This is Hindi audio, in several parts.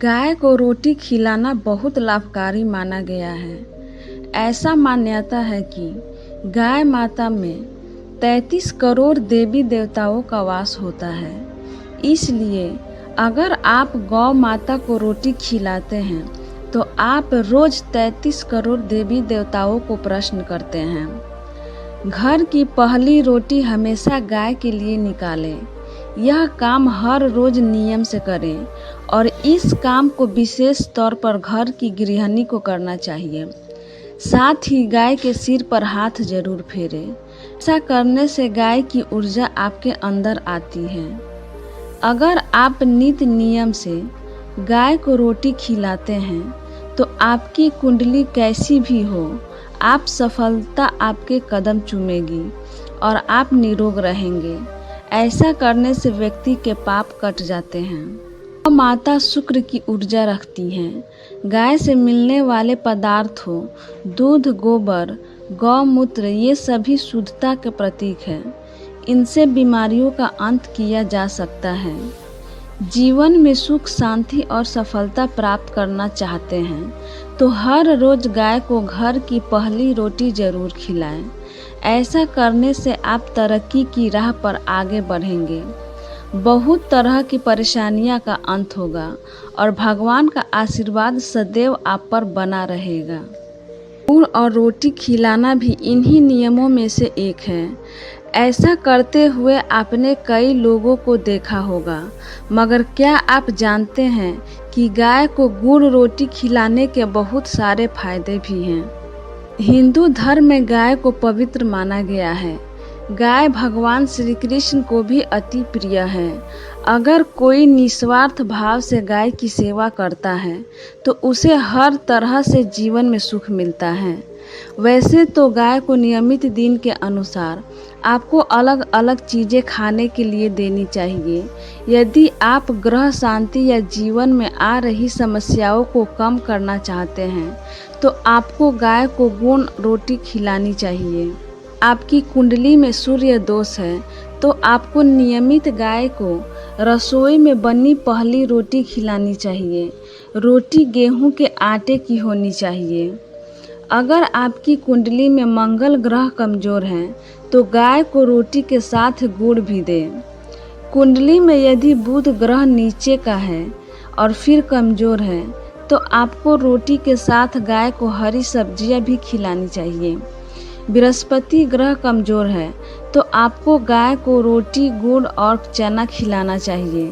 गाय को रोटी खिलाना बहुत लाभकारी माना गया है। ऐसा मान्यता है कि गाय माता में 33 करोड़ देवी देवताओं का वास होता है। इसलिए अगर आप गौ माता को रोटी खिलाते हैं तो आप रोज 33 करोड़ देवी देवताओं को प्रश्न करते हैं। घर की पहली रोटी हमेशा गाय के लिए निकालें। यह काम हर रोज नियम से करें और इस काम को विशेष तौर पर घर की गृहिणी को करना चाहिए। साथ ही गाय के सिर पर हाथ जरूर फेरें। ऐसा करने से गाय की ऊर्जा आपके अंदर आती है। अगर आप नित्य नियम से गाय को रोटी खिलाते हैं तो आपकी कुंडली कैसी भी हो, आप सफलता आपके कदम चूमेगी और आप निरोग रहेंगे। ऐसा करने से व्यक्ति के पाप कट जाते हैं। गौ माता शुक्र की ऊर्जा रखती हैं। गाय से मिलने वाले पदार्थों दूध, गोबर, गौमूत्र ये सभी शुद्धता के प्रतीक हैं। इनसे बीमारियों का अंत किया जा सकता है। जीवन में सुख, शांति और सफलता प्राप्त करना चाहते हैं तो हर रोज गाय को घर की पहली रोटी जरूर खिलाएं। ऐसा करने से आप तरक्की की राह पर आगे बढ़ेंगे। बहुत तरह की परेशानियां का अंत होगा और भगवान का आशीर्वाद सदैव आप पर बना रहेगा। गुड़ और रोटी खिलाना भी इन्हीं नियमों में से एक है। ऐसा करते हुए आपने कई लोगों को देखा होगा, मगर क्या आप जानते हैं कि गाय को गुड़ रोटी खिलाने के बहुत सारे फायदे भी हैं। हिंदू धर्म में गाय को पवित्र माना गया है। गाय भगवान श्री कृष्ण को भी अति प्रिय है। अगर कोई निस्वार्थ भाव से गाय की सेवा करता है तो उसे हर तरह से जीवन में सुख मिलता है। वैसे तो गाय को नियमित दिन के अनुसार आपको अलग अलग चीज़ें खाने के लिए देनी चाहिए। यदि आप ग्रह शांति या जीवन में आ रही समस्याओं को कम करना चाहते हैं तो आपको गाय को गुड़ रोटी खिलानी चाहिए। आपकी कुंडली में सूर्य दोष है तो आपको नियमित गाय को रसोई में बनी पहली रोटी खिलानी चाहिए। रोटी गेहूं के आटे की होनी चाहिए। अगर आपकी कुंडली में मंगल ग्रह कमजोर है तो गाय को रोटी के साथ गुड़ भी दें। कुंडली में यदि बुध ग्रह नीचे का है और फिर कमजोर है तो आपको रोटी के साथ गाय को हरी सब्जियां भी खिलानी चाहिए। बृहस्पति ग्रह कमजोर है तो आपको गाय को रोटी, गुड़ और चना खिलाना चाहिए।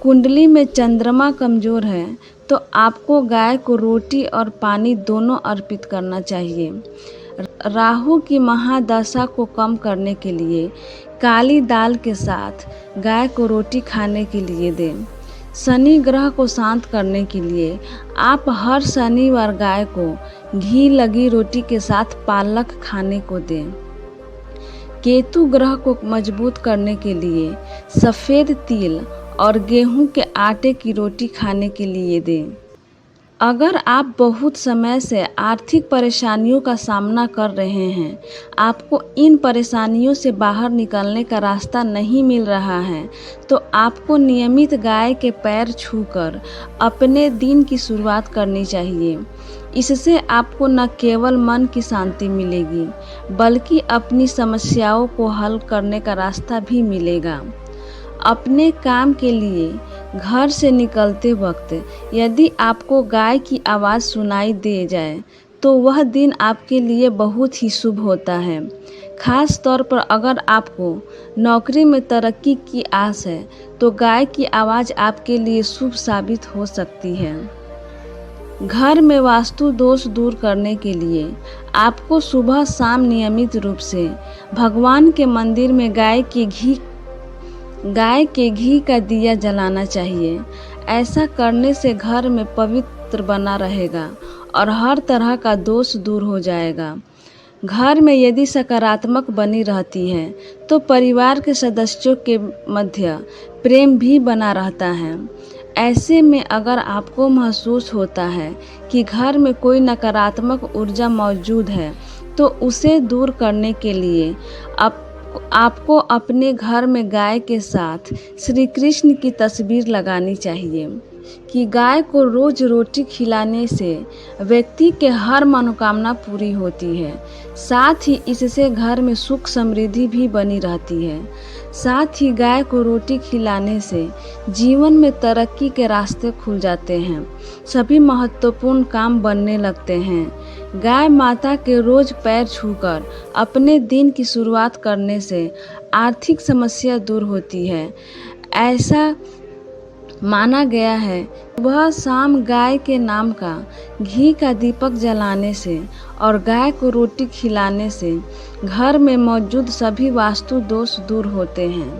कुंडली में चंद्रमा कमजोर है तो आपको गाय को रोटी और पानी दोनों अर्पित करना चाहिए। राहु की महादशा को कम करने के लिए काली दाल के साथ गाय को रोटी खाने के लिए दें। शनि ग्रह को शांत करने के लिए आप हर शनिवार गाय को घी लगी रोटी के साथ पालक खाने को दें। केतु ग्रह को मजबूत करने के लिए सफ़ेद तिल और गेहूं के आटे की रोटी खाने के लिए दें। अगर आप बहुत समय से आर्थिक परेशानियों का सामना कर रहे हैं, आपको इन परेशानियों से बाहर निकलने का रास्ता नहीं मिल रहा है, तो आपको नियमित गाय के पैर छूकर अपने दिन की शुरुआत करनी चाहिए। इससे आपको न केवल मन की शांति मिलेगी, बल्कि अपनी समस्याओं को हल करने का रास्ता भी मिलेगा। अपने काम के लिए घर से निकलते वक्त यदि आपको गाय की आवाज़ सुनाई दे जाए तो वह दिन आपके लिए बहुत ही शुभ होता है। खास तौर पर अगर आपको नौकरी में तरक्की की आस है तो गाय की आवाज़ आपके लिए शुभ साबित हो सकती है। घर में वास्तु दोष दूर करने के लिए आपको सुबह शाम नियमित रूप से भगवान के मंदिर में गाय के घी का दिया जलाना चाहिए। ऐसा करने से घर में पवित्र बना रहेगा और हर तरह का दोष दूर हो जाएगा। घर में यदि सकारात्मक बनी रहती है तो परिवार के सदस्यों के मध्य प्रेम भी बना रहता है। ऐसे में अगर आपको महसूस होता है कि घर में कोई नकारात्मक ऊर्जा मौजूद है तो उसे दूर करने के लिए आपको अपने घर में गाय के साथ श्री कृष्ण की तस्वीर लगानी चाहिए। कि गाय को रोज रोटी खिलाने से व्यक्ति के हर मनोकामना पूरी होती है। साथ ही इससे घर में सुख समृद्धि भी बनी रहती है। साथ ही गाय को रोटी खिलाने से जीवन में तरक्की के रास्ते खुल जाते हैं, सभी महत्वपूर्ण काम बनने लगते हैं। गाय माता के रोज पैर छूकर अपने दिन की शुरुआत करने से आर्थिक समस्या दूर होती है। ऐसा माना गया है वह शाम गाय के नाम का घी का दीपक जलाने से और गाय को रोटी खिलाने से घर में मौजूद सभी वास्तु दोष दूर होते हैं।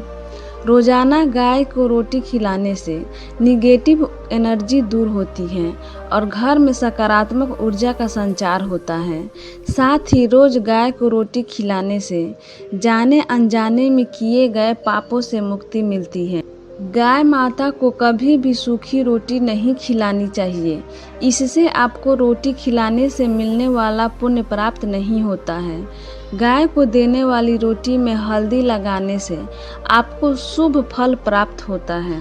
रोजाना गाय को रोटी खिलाने से निगेटिव एनर्जी दूर होती है और घर में सकारात्मक ऊर्जा का संचार होता है। साथ ही रोज गाय को रोटी खिलाने से जाने अनजाने में किए गए पापों से मुक्ति मिलती है। गाय माता को कभी भी सूखी रोटी नहीं खिलानी चाहिए। इससे आपको रोटी खिलाने से मिलने वाला पुण्य प्राप्त नहीं होता है। गाय को देने वाली रोटी में हल्दी लगाने से आपको शुभ फल प्राप्त होता है।